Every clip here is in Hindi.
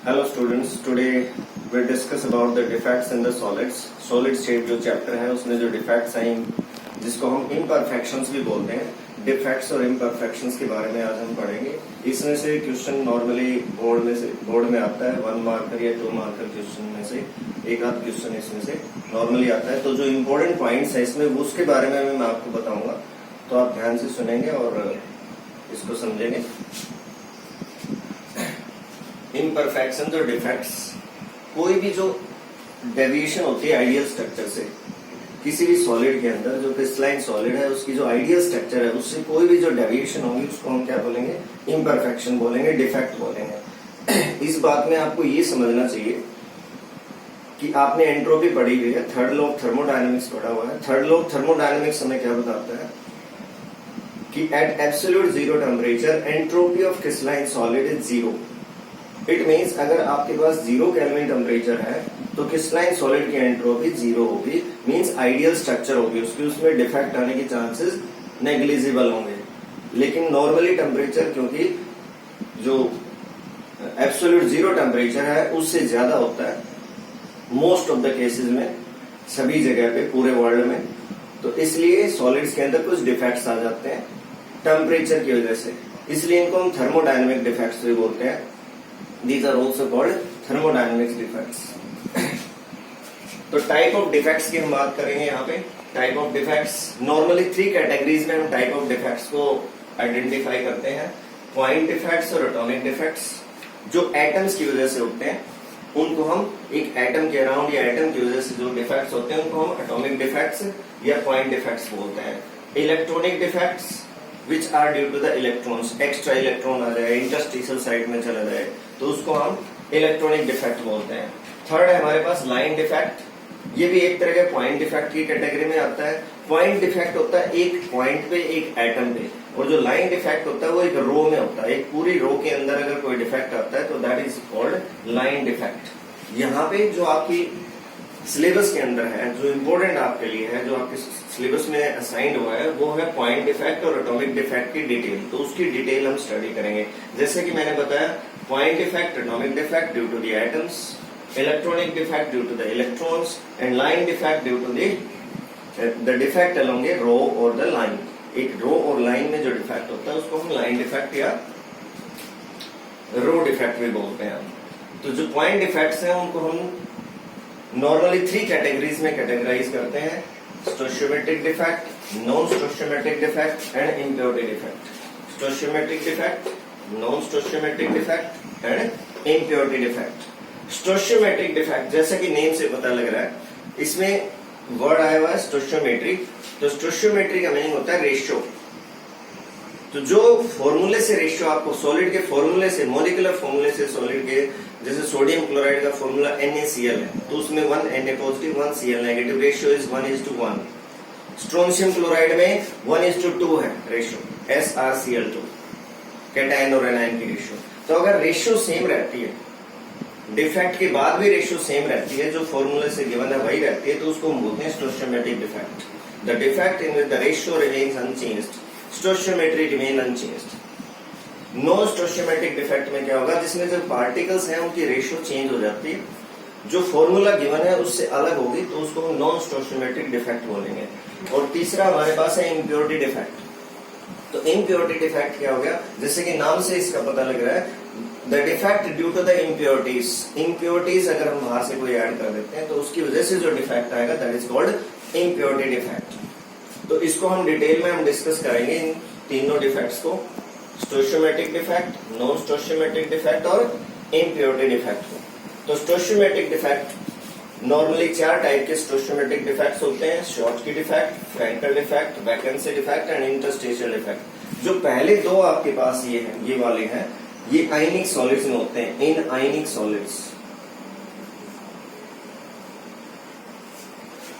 Hello students, today we'll discuss about the defects in the solids. Solid state जो चैप्टर है उसमें जो डिफेक्ट्स हैं जिसको हम इम्परफेक्शंस भी बोलते हैं, डिफेक्ट्स और इम्परफेक्शंस के बारे में आज हम पढ़ेंगे। इसमें से क्वेश्चन नॉर्मली बोर्ड में आता है 1 मार्कर या 2 मार्कर क्वेश्चन में से एक आध क्वेश्चन इसमें से नॉर्मली आता है। तो जो इम्पोर्टेंट पॉइंट्स है इसमें उसके बारे में मैं आपको बताऊंगा, तो आप ध्यान से सुनेंगे और इसको समझेंगे। इम्परफेक्शन और डिफेक्ट्स, कोई भी जो डेविएशन होती है आइडियल स्ट्रक्चर से, किसी भी सॉलिड के अंदर जो क्रिस्टलाइन सॉलिड है उसकी जो आइडियल स्ट्रक्चर है उससे कोई भी जो डेविएशन होगी उसको हम क्या बोलेंगे? इम्परफेक्शन बोलेंगे, डिफेक्ट बोलेंगे। इस बात में आपको ये समझना चाहिए कि आपने एंट्रोपी पढ़ी हुई है, थर्ड लॉ ऑफ थर्मोडायनेमिक्स पढ़ा हुआ है। थर्ड लॉ ऑफ थर्मोडायनेमिक्स हमें क्या बताता है कि at absolute zero temperature entropy of crystalline solid is zero. It means अगर आपके पास 0 केल्विन टेम्परेचर है तो क्रिस्टलाइन सॉलिड की एंट्रोपी 0 होगी, मीन्स आइडियल स्ट्रक्चर होगी उसकी, उसमें डिफेक्ट आने के चांसेस नेग्लिजिबल होंगे। लेकिन नॉर्मली टेम्परेचर क्योंकि जो एब्सोल्यूट 0 टेम्परेचर है उससे ज्यादा होता है मोस्ट ऑफ द केसेस में, सभी जगह पे पूरे वर्ल्ड में, तो इसलिए सॉलिड्स के अंदर कुछ डिफेक्ट्स आ जाते हैं टेम्परेचर की वजह से, इसलिए इनको हम थर्मोडायनेमिक डिफेक्ट्स भी बोलते हैं। These are also called thermodynamics defects. तो टाइप ऑफ डिफेक्ट्स की हम बात करेंगे यहाँ पे। Type of defects normally 3 categories में हम टाइप ऑफ डिफेक्ट्स को आइडेंटिफाई करते हैं। पॉइंट डिफेक्ट्स और एटॉमिक डिफेक्ट्स, जो एटम्स की वजह से होते हैं उनको हम, एक एटम के अराउंड या एटम की वजह से जो डिफेक्ट्स होते हैं उनको हम एटॉमिक डिफेक्ट्स या पॉइंट डिफेक्ट्स बोलते हैं। Electronic defects which are due to the electrons, extra electron आ जाए, इंटरस्टिशियल साइड में चला जाए तो उसको हम इलेक्ट्रॉनिक डिफेक्ट बोलते हैं। थर्ड है हमारे पास लाइन डिफेक्ट, ये भी एक तरह के पॉइंट डिफेक्ट की कैटेगरी में आता है। पॉइंट डिफेक्ट होता है एक पॉइंट पे, एक एटम पे, और जो लाइन डिफेक्ट होता है वो एक रो में होता है, एक पूरी रो के अंदर अगर कोई डिफेक्ट आता है तो that is called line defect. यहाँ पे जो आपकी सिलेबस के अंदर है, जो इम्पोर्टेंट आपके लिए है, जो आपके सिलेबस में असाइंड हुआ है वो है पॉइंट डिफेक्ट और एटॉमिक डिफेक्ट की डिटेल। तो उसकी डिटेल हम स्टडी करेंगे। जैसे कि मैंने बताया, point defect, atomic defect due to the atoms, electronic defect due to the electrons, and line defect due to the defect along a row or the line. एक रो और लाइन में जो डिफेक्ट होता है उसको हम लाइन डिफेक्ट या रो डिफेक्ट भी बोलते हैं। तो जो पॉइंट डिफेक्ट्स हैं उनको हम नॉर्मली 3 कैटेगरीज में कैटेगराइज करते हैं: stoichiometric defect, non stoichiometric defect and impurity defect. Stoichiometric defect, non stoichiometric defect and impurity defect. Stoichiometric defect जैसे कि नेम से पता लग रहा है, इसमें वर्ड आया हुआ है स्टोशियोमेट्रिक। तो स्टोशियोमेट्री का मीनिंग होता है रेशियो। तो जो फॉर्मूले से रेशियो आपको सॉलिड के फॉर्मूले से, मोलिकुलर फॉर्मूले से सॉलिड के, जैसे सोडियम क्लोराइड का फॉर्मूला NaCl है तो उसमें 1 Na positive 1 Cl negative, ratio is 1:1। Strontium chloride में 1:2 है रेशियो, SrCl2, कैटायन और एनायन की रेशियो। तो अगर रेशियो सेम रहती है, डिफेक्ट के बाद भी रेशियो सेम रहती है, जो फॉर्मूले से गिवन है वही रहती है, तो उसको हम बोलते हैं stoichiometric defect. The defect in which the ratio remains unchanged, stoichiometry remain unchanged. Non stoichiometric defect में क्या होगा, जिसमें जो पार्टिकल्स हैं उनकी रेशियो चेंज हो जाती है, जो फॉर्मूला गिवन है उससे अलग होगी, तो उसको हम नॉन स्टोशियोमेट्रिक डिफेक्ट बोलेंगे। और तीसरा हमारे पास है इम्प्योरिटी डिफेक्ट। तो इम्प्योरिटी डिफेक्ट क्या हो गया, जैसे कि नाम से इसका पता लग रहा है, the defect due to the impurities. Impurities अगर हम बाहर से कोई ऐड कर देते हैं तो उसकी वजह से जो डिफेक्ट आएगा that is called impurity defect. तो इसको हम डिटेल में हम डिस्कस करेंगे, इन तीनों डिफेक्ट्स को, stoichiometric defect, non stoichiometric defect और इम्प्योरिटी डिफेक्ट को। तो स्टोशियोमेट्रिक डिफेक्ट नॉर्मली 4 टाइप के स्टोशियोमेट्रिक डिफेक्ट्स होते हैं: Schottky defect, Frenkel defect, vacancy defect and interstitial defect. जो पहले 2 आपके पास ये वाले हैं, ये आयनिक सॉलिड्स में होते हैं, इन आयनिक सॉलिड्स।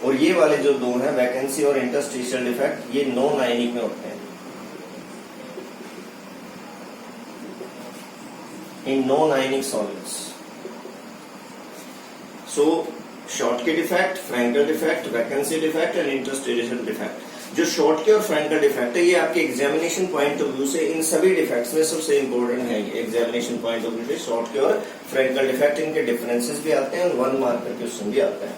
और ये वाले जो 2 हैं, वैकेंसी और इंटरस्टिशियल डिफेक्ट, ये नॉन आयनिक में होते हैं, in non-ionic solids. So, Schottky defect, Frankel defect, vacancy defect and interstitial defect. जो शॉर्ट के और फ्रैंकल डिफेक्ट है, ये आपके एग्जामिनेशन पॉइंट ऑफ व्यू से इन सभी डिफेक्ट्स में सबसे इंपॉर्टेंट है। ये एग्जामिनेशन पॉइंट ऑफ व्यू से शॉर्ट के और फ्रैंकल डिफेक्ट, इनके डिफरेंसेस भी आते हैं और 1 मार्क का क्वेश्चन भी आता है।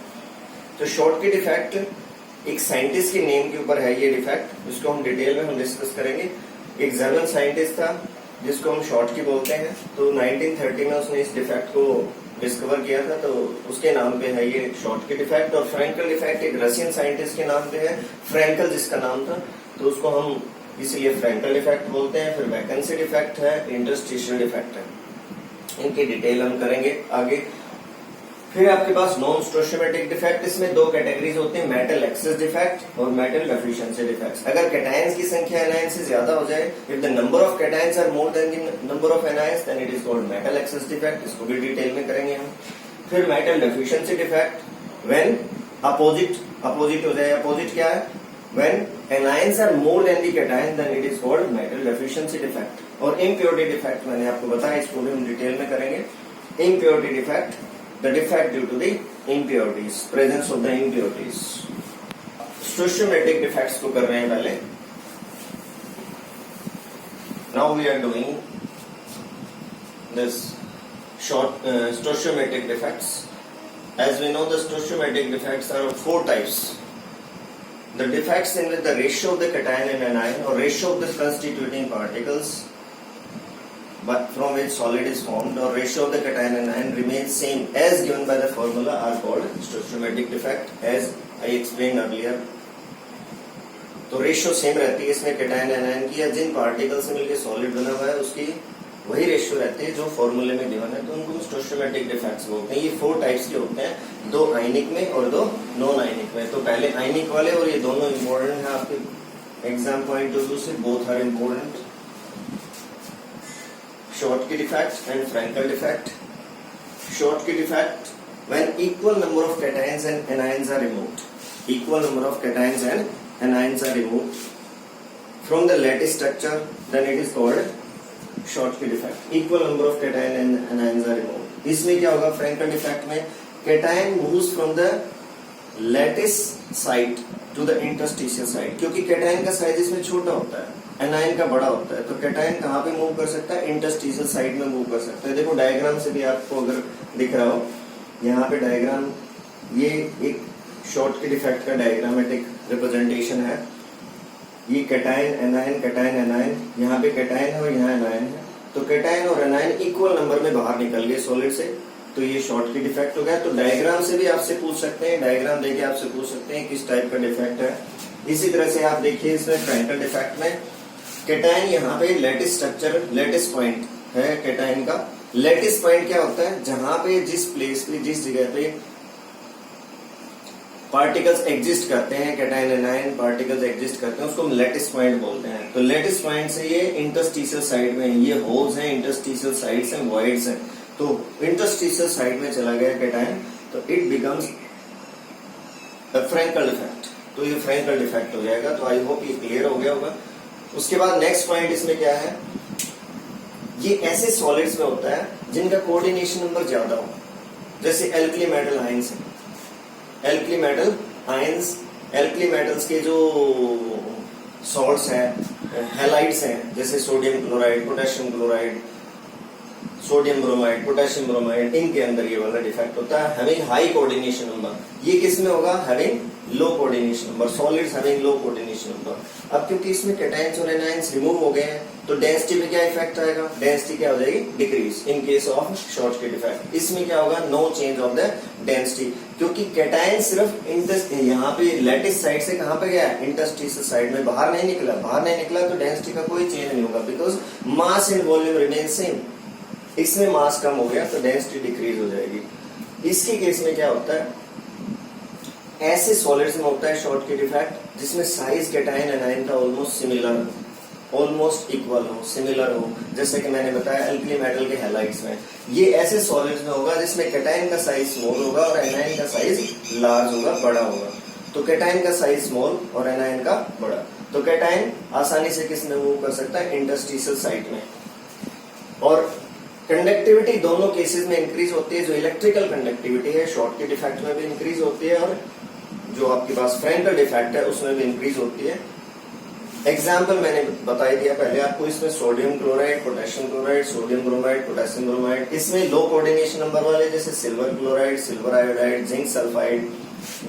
तो शॉर्ट के डिफेक्ट एक साइंटिस्ट के नेम के ऊपर है ये डिफेक्ट, इसको हम डिटेल में हम डिस्कस करेंगे। एक जर्मन साइंटिस्ट था जिसको हम शॉर्ट की बोलते हैं, तो 1930 में उसने इस डिफेक्ट को डिस्कवर किया था, तो उसके नाम पे है ये शॉर्ट के डिफेक्ट। और फ्रैंकल डिफेक्ट एक रशियन साइंटिस्ट के नाम पे है, फ्रैंकल जिसका नाम था, तो उसको हम इसीलिए फ्रैंकल डिफेक्ट बोलते हैं। फिर वैकेंसी डिफेक्ट है, इंटरस्टिशियल डिफेक्ट है, इनकी डिटेल हम करेंगे आगे। फिर आपके पास नॉन स्टोशियोमेट्रिक डिफेक्ट, इसमें 2 कैटेगरीज होते हैं, मेटल एक्सेस डिफेक्ट और मेटल डेफिशिएंसी डिफेक्ट। अगर कैटायंस की संख्या एनायन से ज्यादा हो जाए, if the number of cations are more than the number of anions, then it is called metal excess defect, इसको भी डिटेल में करेंगे हम। फिर metal deficiency defect, when opposite हो जाए, अपोजिट क्या है, when anions are more than the cation, then it is called metal deficiency defect. और इम्प्योरिटी डिफेक्ट मैंने आपको बताया, इसको भी हम डिटेल में करेंगे। Impurity defect, the defect due to the impurities, presence of the impurities. Stoichiometric defects को कर रहे हैं पहले। Now we are doing this short stoichiometric defects. As we know, the stoichiometric defects are of 4 types. The defects in which the ratio of the cation and anion or ratio of the constituting particles but from which solid is formed or ratio of the cation and anion remains same as given by the formula are called stoichiometric defect, as I explained earlier. तो रेशियो सेम रहती है इसमें कैटायन एनायन की, या जिन पार्टिकल से मिलकर सॉलिड बना हुआ है उसकी वही रेशियो रहती है जो फॉर्मूले में गिवन है, तो उनको स्टोइचोमेट्रिक डिफेक्ट्स बोलते हैं। ये 4 टाइप्स के होते हैं, 2 आयनिक में और 2 नॉन आयनिक में। तो पहले आयनिक वाले, और ये दोनों इंपॉर्टेंट है आपके एग्जाम पॉइंट ऑफ व्यू से, both are important. Schottky defect and Frankel defect. Schottky defect, when equal number of cations and anions are removed. Equal number of cations and anions are removed from the lattice structure, then it is called Schottky defect. Equal number of cations and anions are removed. इसमें क्या होगा Frankel defect में, cation moves from the lattice site to the interstitial site, क्योंकि cation का साइज इसमें छोटा होता है, एनायन का बड़ा होता है, तो कैटायन कहाँ पे मूव कर सकता है, इंटरस्टिशियल साइड में मूव कर सकता है। देखो डायग्राम से भी आपको अगर दिख रहा हो, यहाँ पे डायग्राम, ये एक शॉर्टकी डिफेक्ट का डायग्रामेटिक रिप्रेजेंटेशन है। ये कैटायन एनायन, यहाँ पे कैटायन है और यहाँ एनायन है, तो कैटायन और एनायन इक्वल नंबर में बाहर निकल गए सॉलिड से, तो ये शॉर्टकी डिफेक्ट हो गया। तो डायग्राम से भी आपसे पूछ सकते हैं, डायग्राम देके आपसे पूछ सकते हैं किस टाइप का डिफेक्ट है। इसी तरह से आप देखिए इसमें फ्रैंकल डिफेक्ट में कैटायन यहाँ पे लेटिस स्ट्रक्चर, लेटिस पॉइंट है कैटायन का। लेटिस पॉइंट क्या होता है, जहां पे जिस प्लेस पे, जिस जगह पे पार्टिकल्स एग्जिस्ट करते हैं, कैटायन एनायन पार्टिकल्स एग्जिस्ट करते हैं, उसको हम लेटिस पॉइंट बोलते हैं। तो लेटिस पॉइंट से ये इंटरस्टिशियल साइड में, ये होल्स हैं, इंटरस्टिशियल साइड्स हैं, वॉइड्स हैं, तो इंटरस्टिशियल साइड में चला गया कैटायन, तो इट बिकम्स फ्रैंकल डिफेक्ट। तो ये फ्रैंकल डिफेक्ट हो जाएगा। तो आई होप ये क्लियर हो गया होगा। उसके बाद नेक्स्ट पॉइंट इसमें क्या है, ये ऐसे सॉलिड्स में होता है जिनका कोऑर्डिनेशन नंबर ज्यादा हो, जैसे एल्कली मेटल आयंस है। Alkali metal ions, alkali metals के जो सॉल्ट्स हैं, हैलाइड्स हैं, जैसे sodium chloride, potassium chloride, sodium bromide, potassium bromide, इनके अंदर ये वाला डिफेक्ट होता है, हैविंग हाई कोऑर्डिनेशन नंबर। ये किस में होगा, having low coordination number, solids having low coordination number. अब क्योंकि इसमें कैटायंस और एनायंस रिमूव हो गए हैं, तो डेंसिटी पे क्या इफेक्ट आएगा, डेंसिटी क्या हो जाएगी, decrease in case of Schottky defect. इसमें क्या होगा, no change of the density, क्योंकि कैटायन सिर्फ यहाँ पे लेटिस साइड से कहां पे गया, इंटरस्टिशियल साइड में, बाहर नहीं निकला। बाहर नहीं निकला तो डेंसिटी का कोई चेंज नहीं होगा, because mass and volume remain same. इसमें मास कम हो गया तो डेंसिटी डिक्रीज हो जाएगी। इसके केस में क्या होता है, ऐसे सॉलिड्स में होता है शॉर्टकी डिफेक्ट जिसमें साइज कैटायन एनायन का ऑलमोस्ट सिमिलर, ऑलमोस्ट इक्वल हो, सिमिलर हो, जैसे कि मैंने बताया एल्कली मेटल के हैलाइड्स में। ये ऐसे सॉलिड्स में होगा जिसमें कैटायन का साइज स्मॉल होगा और एनायन का साइज लार्ज होगा, बड़ा होगा। तो कैटायन का साइज स्मॉल और एनायन का बड़ा, तो कैटायन आसानी से किस में मूव कर सकता है, इंटरस्टिशियल साइड में। और कंडक्टिविटी दोनों केसेस में इंक्रीज होती है। जो इलेक्ट्रिकल कंडक्टिविटी है शॉर्टकी डिफेक्ट में भी इंक्रीज होती है, और जो आपके पास फ्रैंकल डिफेक्ट है उसमें भी इंक्रीज होती है। एग्जाम्पल मैंने बता दिया पहले आपको, इसमें sodium chloride, potassium chloride, sodium bromide, potassium bromide, इसमें लो कोऑर्डिनेशन नंबर वाले जैसे silver chloride, silver iodide, zinc sulphide.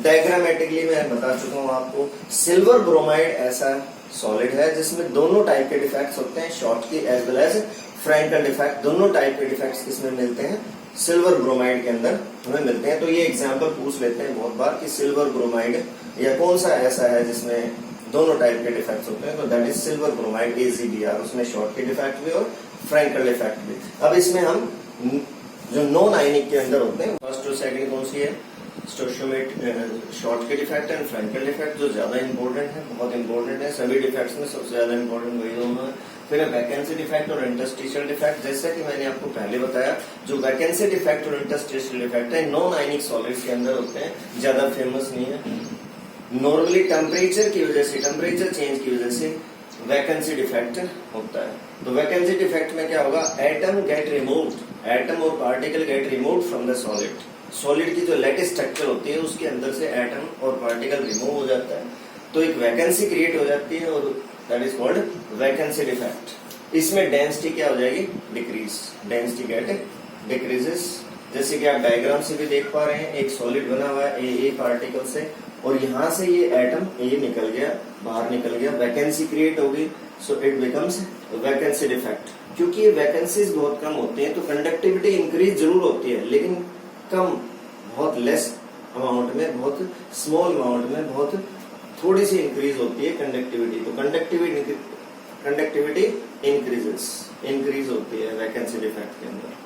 Diagrammatically मैं बता चुका हूँ आपको, सिल्वर ब्रोमाइड ऐसा सॉलिड है जिसमें दोनों टाइप के डिफेक्ट्स होते हैं, Schottky as well as Frenkel defect, दोनों टाइप के डिफेक्ट्स किसमें मिलते हैं, सिल्वर ब्रोमाइड के अंदर हमें मिलते हैं। तो ये एग्जाम्पल पूछ लेते हैं बहुत बार कि सिल्वर ब्रोमाइड या कौन सा ऐसा है जिसमें दोनों टाइप के डिफेक्ट्स होते हैं, तो that is silver bromide AgBr, उसमें शॉर्ट के डिफेक्ट भी और फ्रैंकल डिफेक्ट भी। अब इसमें हम जो नॉन आयनिक के अंदर होते हैं, फर्स्ट और सेकंड कौन सी है, स्टोशियोमेट शॉर्ट के डिफेक्ट एंड फ्रैंकल डिफेक्ट, जो ज्यादा इंपॉर्टेंट है, बहुत इंपॉर्टेंट है, सभी डिफेक्ट्स में सबसे ज्यादा इंपॉर्टेंट वही दोनों है। फिर वैकेंसी डिफेक्ट और इंटरस्टिशियल डिफेक्ट, जैसा कि मैंने आपको पहले बताया, जो वैकेंसी डिफेक्ट और इंटरस्टिशियल डिफेक्ट है नॉन आयनिक सॉलिड्स के अंदर होते हैं, ज्यादा फेमस नहीं है। नॉर्मली टेम्परेचर की वजह से, टेम्परेचर चेंज की वजह से वैकेंसी डिफेक्ट होता है। तो वैकेंसी डिफेक्ट में क्या होगा, एटम गेट रिमूव्ड, एटम और particle gate removed from the solid, solid की जो लेटेस्ट स्ट्रक्चर होती है उसके अंदर से एटम और पार्टिकल रिमूव हो जाता है, तो एक वैकेंसी क्रिएट हो जाती है और that is called vacancy defect. इसमें डेंसिटी क्या हो जाएगी, डिक्रीज, डेंसिटी गेट डिक्रीजेस। जैसे कि आप डायग्राम से भी देख पा रहे हैं, एक सॉलिड बना हुआ है ए पार्टिकल से, और यहां से ये एटम ए निकल गया, बाहर निकल गया, वैकेंसी क्रिएट हो गई, सो इट बिकम्स वैकेंसी डिफेक्ट। क्योंकि ये वैकेंसीज बहुत कम होती हैं तो कंडक्टिविटी इंक्रीज जरूर होती है, लेकिन कम, बहुत लेस अमाउंट में, बहुत स्मॉल अमाउंट में, बहुत थोड़ी सी इंक्रीज होती है कंडक्टिविटी। तो कंडक्टिविटी इंक्रीज होती है वैकेंसी डिफेक्ट के अंदर।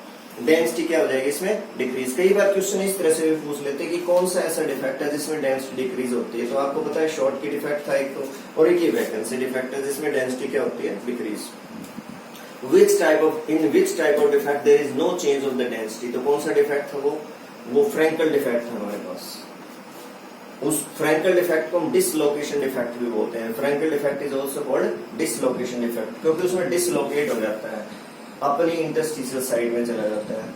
डेंसिटी क्या हो जाएगी इसमें, डिक्रीज। कई बार क्वेश्चन इस तरह से भी पूछ लेते हैं कि कौन सा ऐसा डिफेक्ट है जिसमें डेंसिटी डिक्रीज होती है, तो आपको पता है शॉर्ट की डिफेक्ट था एक तो, और एक ही वैकेंसी डिफेक्ट है जिसमें डेंसिटी क्या होती है, decrease. in which type of defect there is no change of the density, तो कौन सा डिफेक्ट था वो फ्रैंकल डिफेक्ट था हमारे पास। उस फ्रैंकल डिफेक्ट को हम डिसलोकेशन डिफेक्ट भी बोलते हैं। Frenkel defect is also called dislocation defect, क्योंकि उसमें डिसलोकेट हो जाता है, अपनी इंटरस्टिशियल साइड में चला जाता है।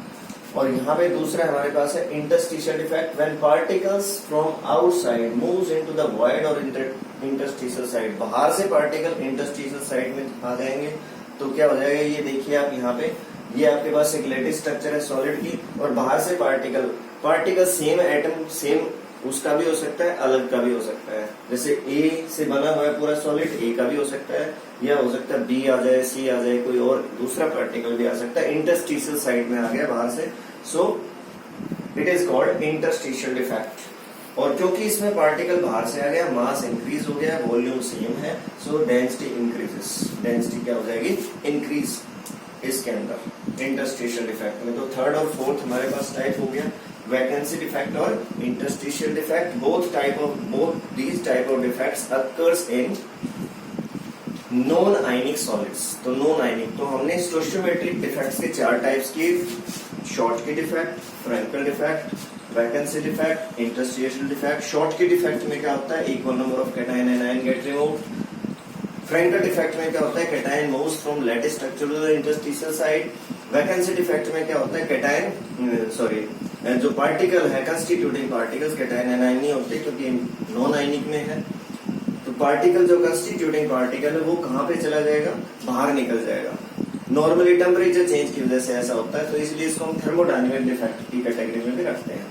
और यहाँ पे दूसरा हमारे पास है interstitial defect, when particles from outside moves into the void और इंटरस्टिशियल साइड, बाहर से पार्टिकल इंटरस्टिशियल साइड में आ जाएंगे तो क्या हो जाएगा, ये देखिए आप यहाँ पे, ये आपके पास एक लेटेस्ट स्ट्रक्चर है सॉलिड की, और बाहर से पार्टिकल सेम एटम, सेम उसका भी हो सकता है, अलग का भी हो सकता है। जैसे ए से बना हुआ है पूरा सॉलिड, ए का भी हो सकता है, या हो सकता है बी आ जाए, सी आ जाए, कोई और दूसरा पार्टिकल भी आ सकता है, इंटरस्टिशियल साइड में आ गया बाहर से, so it is called interstitial defect. और क्योंकि इसमें पार्टिकल बाहर से आ गया, मास इंक्रीज हो गया, वॉल्यूम सेम है, सो डेंसिटी इंक्रीजेस, डेंसिटी क्या हो जाएगी, इंक्रीज इसके अंदर इंटरस्टिशियल डिफेक्ट में। तो थर्ड और फोर्थ हमारे पास टाइप हो गया, वैकेंसी डिफेक्ट और interstitial defect. both these type of defects occurs in non ionic solids. तो नॉन आयनिक, तो हमने स्टोशियोमेट्रिक डिफेक्ट्स के 4 टाइप्स की, Schottky defect, Frenkel defect, vacancy defect, interstitial defect. Schottky defect में क्या होता है, equal number of cation and anion get removed. Frenkel defect में क्या होता है, cation moves from lattice structure to the interstitial site. Vacancy defect में क्या होता है, कैटायन जो पार्टिकल है, constituting particles, cation and anion नहीं होते क्योंकि नॉन आयनिक में है, तो पार्टिकल जो कंस्टिट्यूटिंग पार्टिकल है वो कहाँ पे चला जाएगा, बाहर निकल जाएगा। नॉर्मली टेम्परेचर चेंज की वजह से ऐसा होता है, तो इसलिए इसको हम थर्मोडायनेमिक डिफेक्ट की कैटेगरी में भी रखते हैं।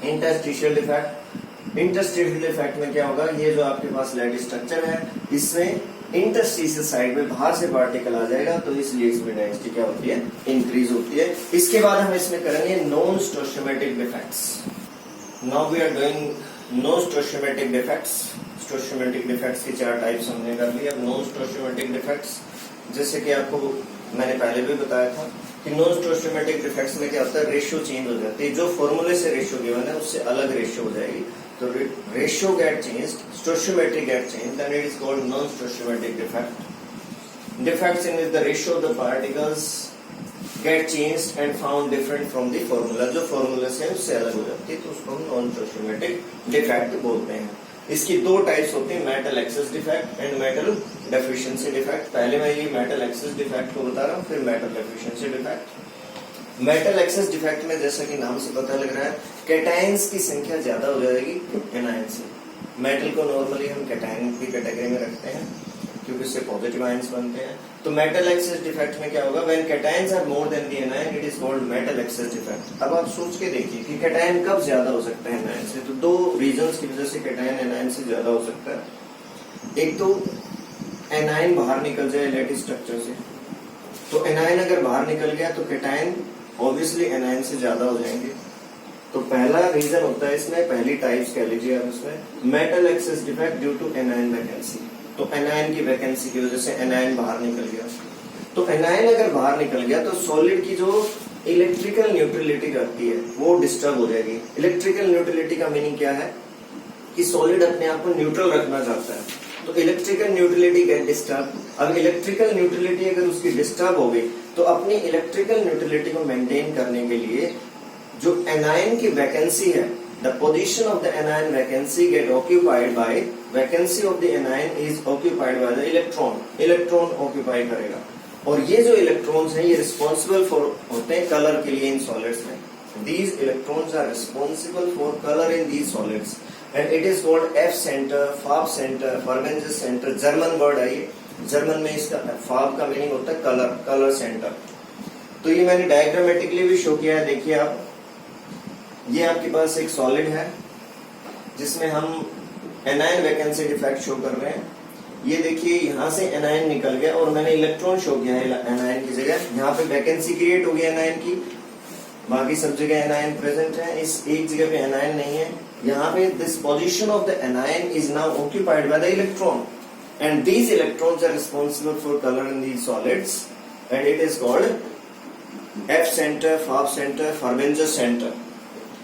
इंटरस्टिशियल डिफेक्ट, इंटरस्टिशियल डिफेक्ट में क्या होगा, ये जो आपके पास लेटेस्ट स्ट्रक्चर है इसमें इंटरस्टिशियल साइड में बाहर से पार्टिकल आ जाएगा, तो इसलिए इसमें डेंसिटी क्या होती है, इंक्रीज होती है। इसके बाद हम इसमें करेंगे non stoichiometric defects. Now we are doing non stoichiometric defects. Stoichiometric defects की 4 टाइप्स हमने कर ली। अब नॉन स्टोशियोमेट्रिक डिफेक्ट्स, जैसे कि आपको मैंने पहले भी बताया था कि नॉन स्टोशियोमेट्रिक डिफेक्ट्स में क्या होता है, रेशियो चेंज हो जाती है, जो फॉर्मूले से रेशियो गिवन है उससे अलग रेशियो हो जाएगी, तो ratio get change, stoichiometry get change, then it is called non stoichiometric defect. Defects in which the ratio of the particles get changed and found different from the formula, जो फॉर्मूला से उससे अलग हो जाती है, तो उसको हम नॉन स्टोशियोमेट्रिक डिफेक्ट बोलते हैं। इसकी 2 टाइप्स होती हैं, metal excess defect and metal deficiency defect. पहले मैं ये मेटल एक्सेस डिफेक्ट को बता रहा हूँ, फिर metal deficiency defect. Metal excess defect में जैसा कि नाम से पता लग रहा है, कैटायंस की संख्या ज्यादा हो जाएगी एनायन से। मेटल को नॉर्मली हम कैटायन की कैटेगरी में रखते हैं क्योंकि इससे पॉजिटिव आयंस बनते हैं। तो मेटल एक्सेस डिफेक्ट में क्या होगा, when cations are more than the anion it is called metal excess defect. अब आप सोच के देखिए कि कैटायन कब ज्यादा हो सकता है एनायन से। तो दो रीजंस की वजह से कैटायन एनायन से ज्यादा हो सकता है। एक तो एनायन बाहर निकल जाए लैटिस स्ट्रक्चर से, तो एनायन अगर बाहर निकल गया तो कैटायन ऑब्वियसली एनायन से ज्यादा हो जाएंगे। तो पहला रीजन होता है इसमें, पहली टाइप्स कह लीजिए आप इसमें, metal excess defect due to anion vacancy. तो एनायन की वैकेंसी की वजह से एनायन बाहर निकल गया। तो एनायन अगर बाहर निकल गया तो सॉलिड की जो इलेक्ट्रिकल न्यूट्रलिटी करती है वो डिस्टर्ब हो जाएगी। इलेक्ट्रिकल न्यूट्रलिटी का मीनिंग क्या है कि सॉलिड अपने आप को न्यूट्रल रखना चाहता है, तो इलेक्ट्रिकल न्यूट्रलिटी गेट डिस्टर्ब। अब इलेक्ट्रिकल न्यूट्रलिटी अगर उसकी डिस्टर्ब हो गई तो अपनी इलेक्ट्रिकल न्यूट्रलिटी को मेंटेन करने के लिए जो एनायन की वैकेंसी है, the position of the anion vacancy get occupied by, vacancy of the anion is occupied by the electron. Electron occupy करेगा और ये जो इलेक्ट्रॉन्स हैं ये रिस्पॉन्सिबल फॉर होते हैं कलर के लिए इन सॉलिड्स में। These electrons are responsible for colour in these solids and it is called F centre, फाब सेंटर, फॉर्वेंजस सेंटर। जर्मन वर्ड है ये, जर्मन में इसका फाब का मीनिंग होता है कलर, कलर सेंटर। तो ये मैंने डायग्रामेटिकली भी शो किया है, देखिए आप, ये आपके पास एक सॉलिड है जिसमें हम एनायन वैकेंसी डिफेक्ट शो कर रहे हैं। ये देखिए यहाँ से एनायन निकल गया और मैंने इलेक्ट्रॉन शो किया है एनायन की जगह। यहाँ पे वैकेंसी क्रिएट हो गई एनायन की, बाकी सब जगह एनायन प्रेजेंट है, इस एक जगह पे एनायन नहीं है। यहाँ पे this position of the anion is now occupied by the electron and these electrons are responsible for colour in these solids and it is called F centre, फाब सेंटर, फॉर्वेंजस सेंटर।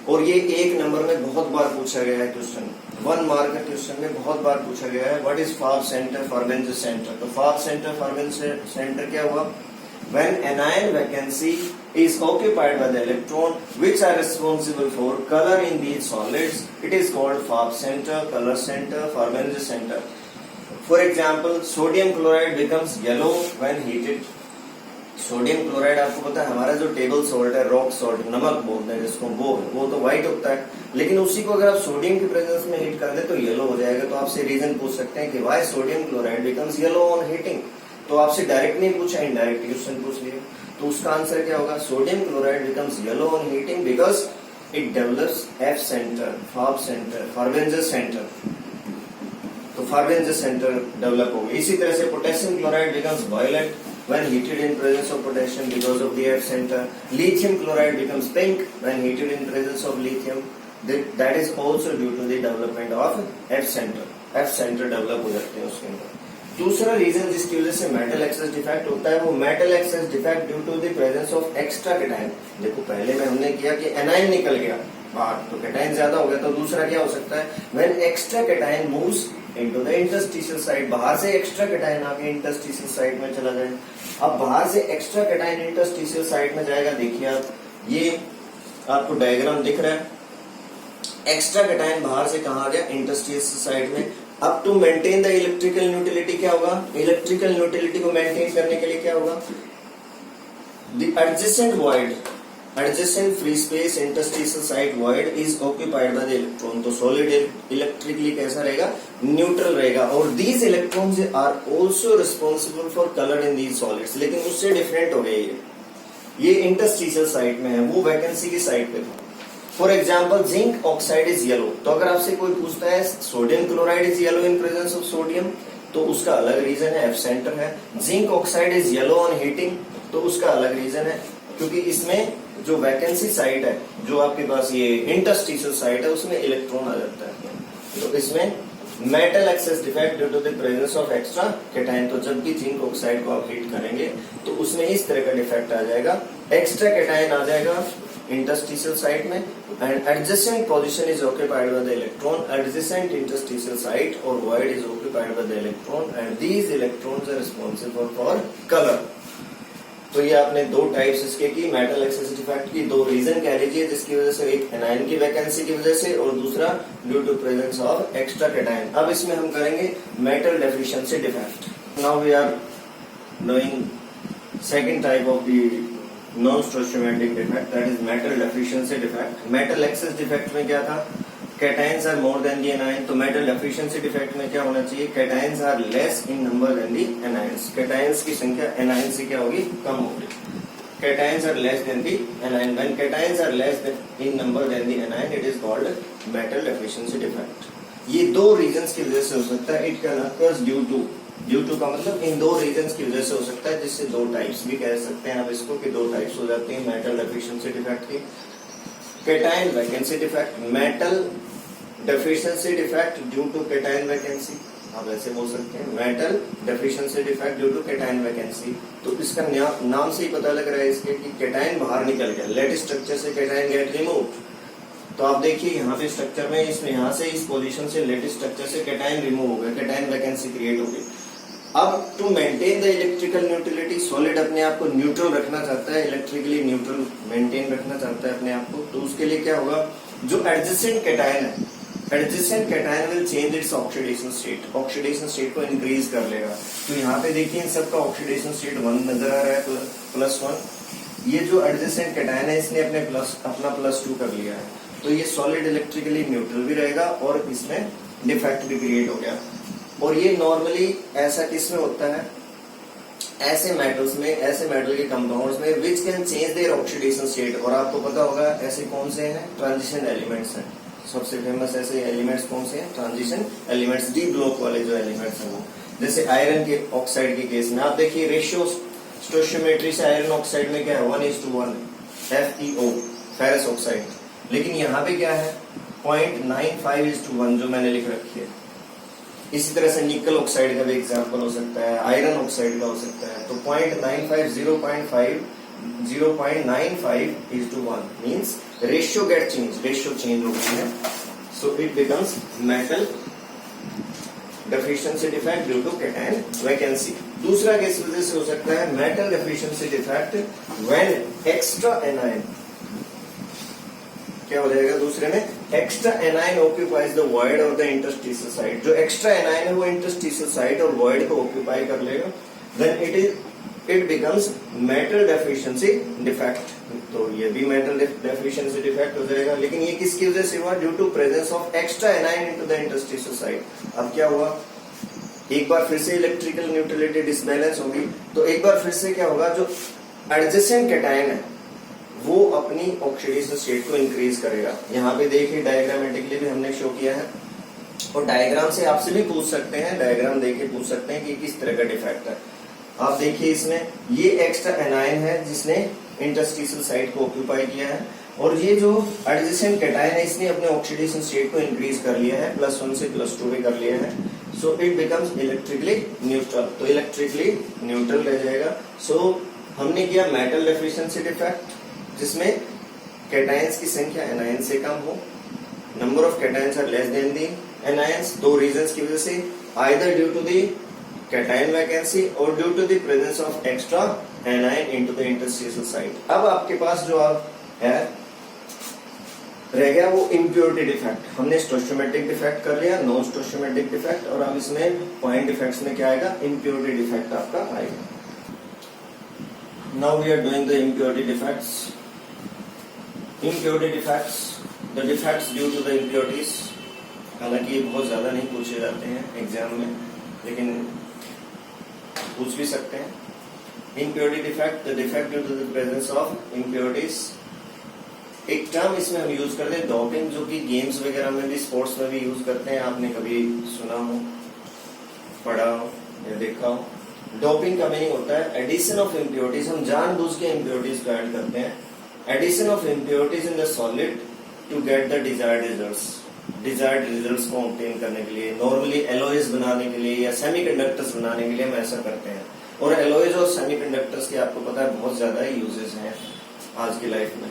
और ये एक नंबर में बहुत बार पूछा गया है क्वेश्चन, 1 मार्क का क्वेश्चन में बहुत बार पूछा गया है, व्हाट इज फाब सेंटर, फॉर्वेंजस सेंटर। तो फाब सेंटर, फॉर्वेंजस सेंटर क्या हुआ, when anion vacancy is occupied by the electron which are responsible for color in these solids, it is called Fab center, color center, Farbenzis center. For example, sodium chloride becomes yellow when heated. Sodium chloride आपको पता है हमारा जो टेबल सॉल्ट है, रॉक सॉल्ट, नमक बोलते हैं जिसको, वो तो व्हाइट होता है, लेकिन उसी को अगर आप सोडियम की प्रेजेंस में हीट कर दे तो येलो हो जाएगा। तो आपसे रीजन पूछ सकते हैं कि why sodium chloride becomes yellow on heating. तो आपसे डायरेक्ट नहीं पूछा, इनडायरेक्ट क्वेश्चन पूछ लिया, तो उसका आंसर क्या होगा, sodium chloride becomes yellow on heating because it develops F centre, फाब सेंटर, फॉर्वेंजस सेंटर। तो फॉर्वेंजस सेंटर डेवलप हो गया। इसी तरह से potassium chloride becomes violet when heated in presence of potassium because of the F center. Lithium chloride becomes pink when heated in presence of lithium. That is also due to the development of F center. F center develop हो जाते हैं उसके अंदर। दूसरा रीजन जिसकी वजह से मेटल एक्सेस डिफेक्ट होता है वो metal excess defect due to the presence of extra cation. देखो पहले में हमने किया कि एनायन निकल गया बाहर तो कैटायन ज्यादा हो गया, तो दूसरा क्या हो सकता है, when extra cation moves into the interstitial side, बाहर से एक्स्ट्रा कैटायन आके इंटरस्टिशियल साइड में चला जाए। अब बाहर से एक्स्ट्रा कैटायन इंटरस्टिशियल साइड में जाएगा, देखिए आप, ये आपको डायग्राम दिख रहा है, एक्स्ट्रा कैटायन बाहर से कहा गया इंटरस्टिशियल साइड में। अब to maintain the electrical neutrality क्या होगा, इलेक्ट्रिकल न्यूट्रलिटी को मेंटेन करने के लिए क्या होगा, the adjacent void, adjacent free space interstitial site void is occupied by the electron। तो सॉलिड इलेक्ट्रिकली कैसा रहेगा, न्यूट्रल रहेगा। और these electrons are also responsible for color in these solids, लेकिन उससे डिफरेंट हो गए ये इंटरस्टिशियल साइट में है, वो वैकेंसी की साइट पे था। For example zinc oxide is yellow, तो अगर आपसे कोई पूछता है sodium chloride is yellow in presence of sodium, तो उसका अलग रीजन है, एफ सेंटर है। Zinc oxide is yellow on heating, तो उसका अलग रीजन है, क्योंकि इसमें जो वैकेंसी साइट है, जो आपके पास ये इंटरस्टिशियल साइट है, उसमें इलेक्ट्रॉन आ जाता है। तो इसमें metal excess defect due to the presence of extra cation. तो जब भी जिंक ऑक्साइड को आप हीट करेंगे तो उसमें इस तरह का डिफेक्ट आ जाएगा, एक्स्ट्रा कैटायन आ जाएगा इंटरस्टिशियल साइट में and adjacent position is occupied by the electron, adjacent interstitial site or void is occupied by the electron and these electrons are responsible for colour. तो ये आपने दो टाइप्स इसके की, मेटल एक्सेस डिफेक्ट की दो रीजन कह लीजिए, जिसकी वजह से एक एनायन की वैकेंसी की वजह से और दूसरा due to presence of extra cation. अब इसमें हम करेंगे metal deficiency defect. Now we are doing second type of the non stoichiometric defect that is metal deficiency defect. Metal excess defect में क्या था, cations are more than the anion, तो मेटल डेफिशिएंसी डिफेक्ट में क्या होना चाहिए, cations are less in number than the anions, cations की संख्या एनायन से क्या होगी, कम होगी। Cations are less than the anion, when cations are less than in number than the anion it is called metal deficiency defect. ये दो रीजंस की वजह से हो सकता है, it can occurs due to का मतलब इन दो रीजंस की वजह से हो सकता है, जिससे दो टाइप्स भी कह सकते हैं आप इसको कि दो टाइप्स हो जाती हैं मेटल डेफिशिएंसी डिफेक्ट की। Cation vacancy defect, metal deficiency defect due to cation vacancy, आप ऐसे बोल सकते हैं metal deficiency defect due to cation vacancy. तो इसका नाम से ही पता लग रहा है इसके कि कैटायन बाहर निकल गया, लेट स्ट्रक्चर से कैटायन गेट रिमूव्ड। तो आप देखिए यहाँ पे स्ट्रक्चर में इसमें यहाँ से इस पोजीशन से लेट स्ट्रक्चर से कैटायन रिमूव हो गया, कैटायन वैकेंसी क्रिएट हो गई। अब to maintain the electrical neutrality, solid अपने आप को न्यूट्रल रखना चाहता है, इलेक्ट्रिकली न्यूट्रल मेंटेन रखना चाहता है अपने आप को, तो उसके लिए क्या होगा, जो एडजेसेंट कैटायन है, adjacent cation will change its oxidation state, oxidation state को इंक्रीज कर लेगा। तो यहाँ पे देखिए इन सबका ऑक्सीडेशन स्टेट 1 नजर आ रहा है, +1। ये जो एडजेसेंट कैटायन है इसने अपना +2 कर लिया है, तो ये सॉलिड इलेक्ट्रिकली न्यूट्रल भी रहेगा और इसमें डिफेक्ट भी क्रिएट हो गया। और ये नॉर्मली ऐसा किसमें होता है, ऐसे मेटल्स में, ऐसे मेटल के कंपाउंड्स में which can change their oxidation state. और आपको पता होगा ऐसे कौन से हैं, ट्रांजिशन एलिमेंट्स हैं, सबसे फेमस ऐसे एलिमेंट्स कौन से हैं, ट्रांजिशन एलिमेंट्स, डी ब्लॉक वाले जो एलिमेंट्स हैं वो, जैसे आयरन के ऑक्साइड के केस में आप देखिए रेशियो स्टोइचियोमेट्री से आयरन ऑक्साइड में क्या है, 1:1 FeO फेरस ऑक्साइड, लेकिन यहाँ पे क्या है 0.95:1 जो मैंने लिख रखी है। इसी तरह से निकल ऑक्साइड का भी एग्जाम्पल हो सकता है, आयरन ऑक्साइड का हो सकता है। तो 0.95 0.95:1 means ratio get change, ratio change हो गई है, so it becomes metal deficiency defect due to cation vacancy. दूसरा केस वजह से हो सकता है metal deficiency defect when extra anion, क्या हो जाएगा दूसरे में, extra anion occupies the void और द इंटरस्टिशियल साइड, जो एक्स्ट्रा एनायन है वो इंटरस्टिशियल साइड और वॉइड को ऑक्यूपाई कर लेगा, then it becomes metal deficiency defect. तो ये भी मेटल डेफिशिएंसी डिफेक्ट हो जाएगा, लेकिन ये किसकी वजह से हुआ, due to presence of extra anion into the interstitial side. अब क्या हुआ, एक बार फिर से इलेक्ट्रिकल न्यूट्रलिटी डिसबैलेंस होगी, तो एक बार फिर से क्या होगा, जो एडजेसेंट कैटायन है वो अपनी ऑक्सीडेशन स्टेट को इंक्रीज करेगा। यहाँ पे देखिए डायग्रामेटिकली भी हमने शो किया है, और डायग्राम से आपसे भी पूछ सकते हैं, डायग्राम देख के पूछ सकते हैं कि किस तरह का डिफेक्ट है। आप देखिए इसमें ये एक्स्ट्रा एनायन है जिसने इंटरस्टिशियल साइड को ऑक्यूपाई किया है, और ये जो एडजेसेंट कैटायन है इसने अपने ऑक्सीडेशन स्टेट को इंक्रीज कर लिया है, +1 से +2 पे कर लिया है, so it becomes electrically neutral. तो इलेक्ट्रिकली न्यूट्रल रह जाएगा। सो हमने किया मेटल डेफिशिएंसी डिफेक्ट जिसमें कैटायंस की संख्या एनायन से कम हो, number of cations are less than the anions, दो रीजंस की वजह से, either due to the cation vacancy और due to the presence of extra anion into the interstitial side. अब आपके पास जो आप है रह गया वो इम्प्योरिटी डिफेक्ट। हमने स्टोइचियोमेट्रिक डिफेक्ट कर लिया, नॉन स्टोइचियोमेट्रिक डिफेक्ट, और अब इसमें पॉइंट डिफेक्ट्स में क्या आएगा, इम्प्योरिटी डिफेक्ट आपका आएगा। Now we are doing the impurity defects. Impurity defects, the defects due to the impurities, हालांकि ये बहुत ज्यादा नहीं पूछे जाते हैं एग्जाम में, लेकिन पूछ भी सकते हैं। Impurity defect, the defect due to the presence of impurities. एक टर्म इसमें हम यूज करते हैं डोपिंग, जो कि गेम्स वगैरह में भी, स्पोर्ट्स में भी यूज करते हैं, आपने कभी सुना हो, पढ़ा हो या देखा हो। डोपिंग का मीनिंग होता है एडिशन ऑफ इम्प्योरिटीज, हम जानबूझ के इम्प्योरिटीज को ऐड करते हैं, addition of impurities in the solid to get the desired results, desired results को ऑब्टेन करने के लिए, नॉर्मली एलॉयज बनाने के लिए या सेमीकंडक्टर्स बनाने के लिए हम ऐसा करते हैं। और एलॉयज और सेमीकंडक्टर्स के आपको पता है बहुत ज्यादा यूजेस हैं आज की लाइफ में।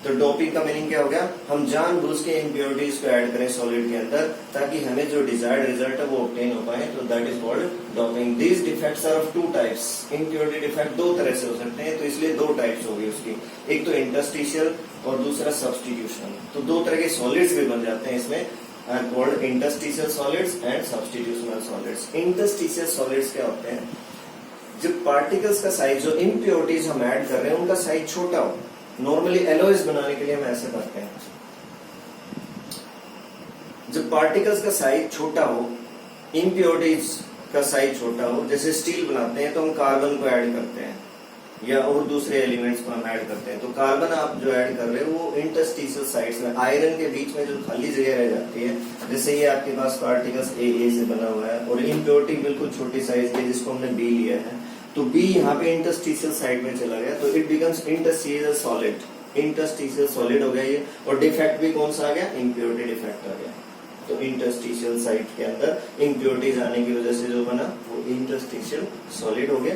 तो डोपिंग का मीनिंग क्या हो गया, हम जानबूझ के इम्प्योरिटीज को ऐड करें सॉलिड के अंदर ताकि हमें जो डिजायर्ड रिजल्ट है वो ऑब्टेन हो पाए, तो that is called doping. These defects are of 2 types. Impurity defect 2 तरह से हो सकते हैं, तो इसलिए 2 टाइप्स होगी उसकी, एक तो इंटरस्टिशियल और दूसरा सब्स्टिट्यूशनल। तो 2 तरह के सॉलिड्स भी बन जाते हैं इसमें, are called interstitial solids and substitutional solids. Interstitial solids क्या होते हैं, जब पार्टिकल्स का साइज, जो इम्प्योरिटीज हम ऐड कर रहे हैं उनका साइज छोटा हो, नॉर्मली एलॉयज बनाने के लिए हम ऐसे करते हैं, जब पार्टिकल्स का साइज छोटा हो, इम्प्योरिटीज का साइज छोटा हो, जैसे स्टील बनाते हैं तो हम कार्बन को ऐड करते हैं या और दूसरे एलिमेंट्स को हम ऐड करते हैं, तो कार्बन आप जो ऐड कर रहे हो वो इंटरस्टिशियल साइड्स में, आयरन के बीच में जो खाली जगह रह जाती है, जैसे ये आपके पास पार्टिकल्स ए से बना हुआ है और इम्प्योरिटी बिल्कुल छोटी साइज की जिसको हमने बी लिया है, तो बी यहाँ पे इंटरस्टिशियल साइड में चला गया तो it becomes interstitial solid, interstitial solid हो गया ये। और डिफेक्ट भी कौन सा आ गया, इम्प्योरिटी डिफेक्ट आ गया। तो इंटरस्टिशियल साइड के अंदर इम्प्योरिटीज आने की वजह से जो बना वो इंटरस्टिशियल सॉलिड हो गया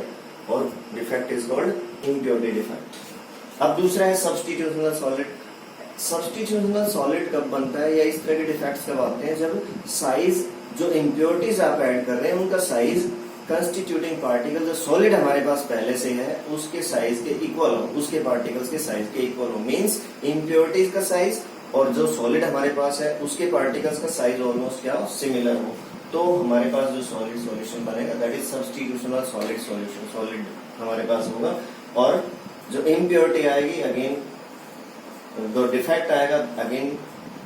और defect is called impurity defect. अब दूसरा है सब्स्टिट्यूशनल सॉलिड। सब्स्टिट्यूशनल सॉलिड कब बनता है या इस तरह के डिफेक्ट्स कब आते हैं, जब साइज, जो इम्प्योरिटीज आप ऐड कर रहे हैं उनका साइज कंस्टिट्यूटिंग पार्टिकल, जो सॉलिड हमारे पास पहले से है उसके साइज के इक्वल हो, उसके पार्टिकल्स के साइज के इक्वल हो, मींस इम्प्योरिटीज का साइज और जो सॉलिड हमारे पास है उसके पार्टिकल्स का साइज ऑलमोस्ट क्या हो, सिमिलर हो, तो हमारे पास जो सॉलिड सॉल्यूशन बनेगा that is substitutional solid solution, solid हमारे पास होगा। और जो इम्प्योरिटी आएगी अगेन, जो डिफेक्ट आएगा अगेन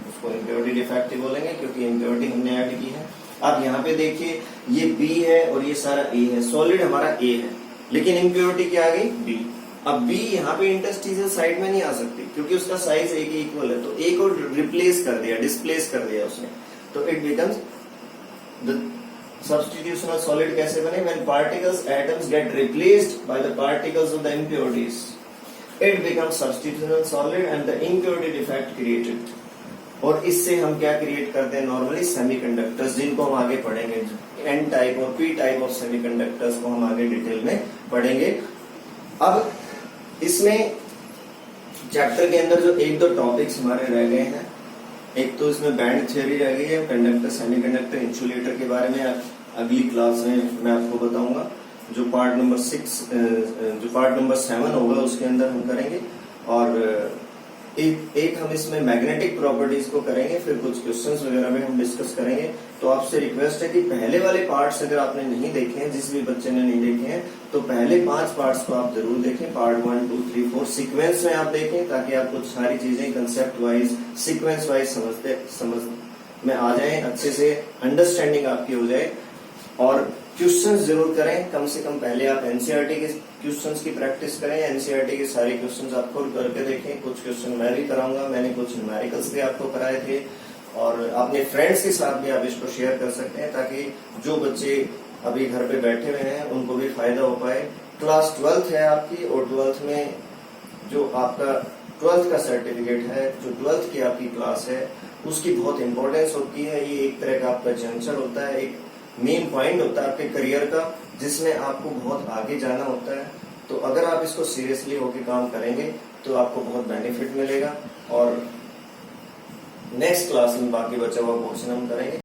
उसको इम्प्योरिटी डिफेक्ट ही बोलेंगे क्योंकि इम्प्योरिटी हमने ऐड की है। अब यहाँ पे देखिए ये बी है और ये सारा ए है, सॉलिड हमारा ए है लेकिन इम्प्योरिटी क्या आ गई, बी। अब बी यहाँ पे इंटरस्टिशियल साइड में नहीं आ सकती क्योंकि उसका साइज ए के इक्वल है, तो ए को रिप्लेस कर दिया, डिस्प्लेस कर दिया उसने, तो it becomes the substitutional solid कैसे बने, when particles atoms get replaced by the particles of the impurities it becomes substitutional solid and the impurity defect created। और इससे हम क्या क्रिएट करते हैं, नॉर्मली सेमीकंडक्टर्स, जिनको हम आगे पढ़ेंगे, एन टाइप और पी टाइप ऑफ सेमीकंडक्टर्स को हम आगे डिटेल में पढ़ेंगे। अब इसमें चैप्टर के अंदर जो एक दो टॉपिक्स हमारे रह गए हैं, एक तो इसमें बैंड थ्योरी रह गई है, कंडक्टर, सेमीकंडक्टर, इंसुलेटर के बारे में अगली क्लास में मैं आपको बताऊंगा। जो पार्ट नंबर 7 होगा उसके अंदर हम करेंगे, और एक हम इसमें मैग्नेटिक प्रॉपर्टीज को करेंगे, फिर कुछ क्वेश्चंस वगैरह में हम डिस्कस करेंगे। तो आपसे रिक्वेस्ट है कि पहले वाले पार्ट्स अगर आपने नहीं देखे हैं, जिस भी बच्चे ने नहीं देखे हैं, तो पहले 5 पार्ट्स को आप जरूर देखें, पार्ट 1, 2, 3, 4 सीक्वेंस में आप देखें, ताकि आपको सारी चीजें कंसेप्ट वाइज, सीक्वेंस वाइज समझ में आ जाए, अच्छे से अंडरस्टैंडिंग आपकी हो जाए। और क्वेश्चंस जरूर करें, कम से कम पहले आप एनसीईआरटी के क्वेश्चंस की प्रैक्टिस करें, एनसीईआरटी के सारे क्वेश्चंस आप खुद करके देखें, कुछ क्वेश्चन मैं भी कराऊंगा, मैंने कुछ न्यूमेरिकल्स भी आपको कराए थे, और अपने फ्रेंड्स के साथ भी आप इसको शेयर कर सकते हैं ताकि जो बच्चे अभी घर पे बैठे हुए हैं उनको भी फायदा हो पाए। क्लास 12th है आपकी, और 12th में जो आपका 12th का सर्टिफिकेट है, जो 12th की आपकी क्लास है, उसकी बहुत इंपॉर्टेंस होती है। ये एक तरह का आपका जंक्शन होता है, एक मेन पॉइंट होता है आपके करियर का, जिसमें आपको बहुत आगे जाना होता है। तो अगर आप इसको सीरियसली होकर काम करेंगे तो आपको बहुत बेनिफिट मिलेगा। और नेक्स्ट क्लास में बाकी बचा हुआ पोर्शन हम करेंगे।